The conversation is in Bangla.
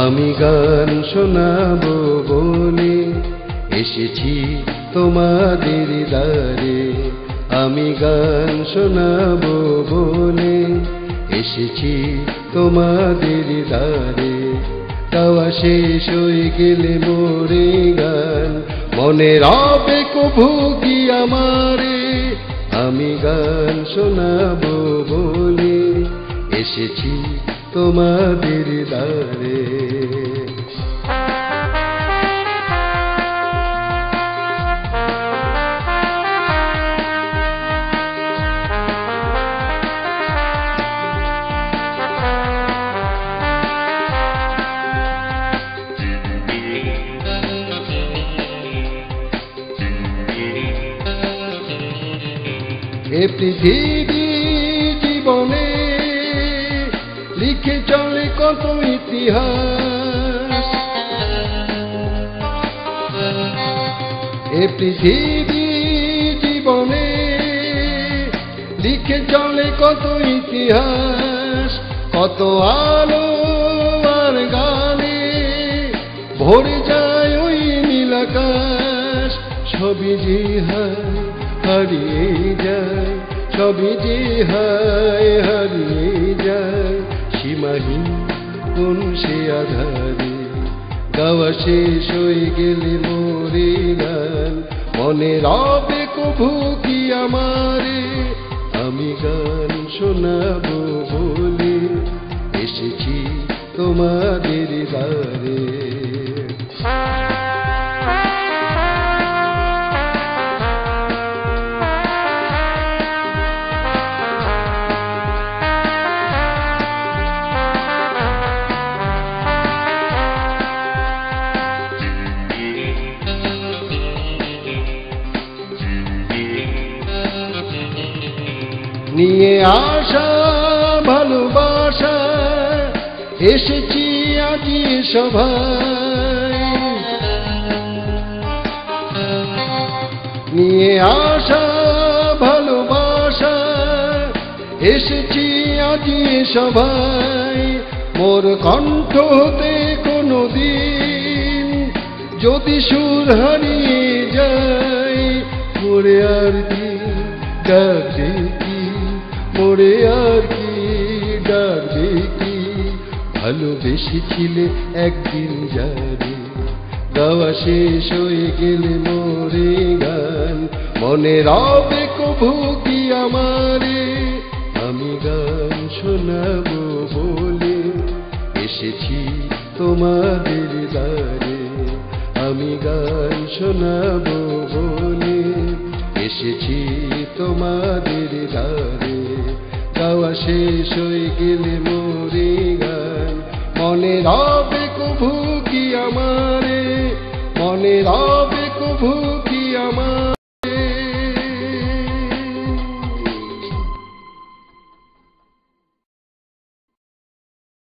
আমি গান শোনাবো বলে এসেছি তোমাদের দ্বারে। আমি গান শোনাবো বলে এসেছি তোমাদের দ্বারে। গাওয়া শেষ হয়ে গেলে মোরে গান মনে রবে কভু কি আমারে। আমি গান শোনাবো বলে এসেছি তোমাদের দ্বারে। এ পৃথিবী জীবনে লিখে চলে কত ইতিহাস। এ পৃথিবী জীবনে লিখে চলে কত ইতিহাস। কত আলো আর গানে ভরে যায় ওই নীল আকাশ। সবই যে হারিয়ে যায়, সবই যে হারিয়ে যায় সীমাহীন কোন সে আধারে। গাওয়া শেষ হয়ে গেলে মোরে গান মনে রবে কভু কি আমারে। আমি গান শোনাবো বলে এসেছি তোমাদের দ্বারে। নিয়ে আসা ভালোবাসা এসেছি আজি সভায়। নিয়ে আসা ভালোবাসা এসেছি আজি সভায়। মোর কণ্ঠ হতে কোনো দিন যদি সুর হারিয়ে যায় মোরে আর কি ডাকবে কি, মোরে আর কি ডাকবে কি। ভালোবেসেছিলে একদিন যারে। গাওয়া শেষ হয়ে গেলে মোরে গান মনে রবে কভু কি আমারে। আমি গান শোনাবো বলে এসেছি তোমাদের দ্বারে। আমি গান শোনাবো বলে এসেছি তোমাদের দ্বারে। গাওয়া শেষ হয়ে গেলে মোরে গান মনে রবে কভু কি আমারে। মনে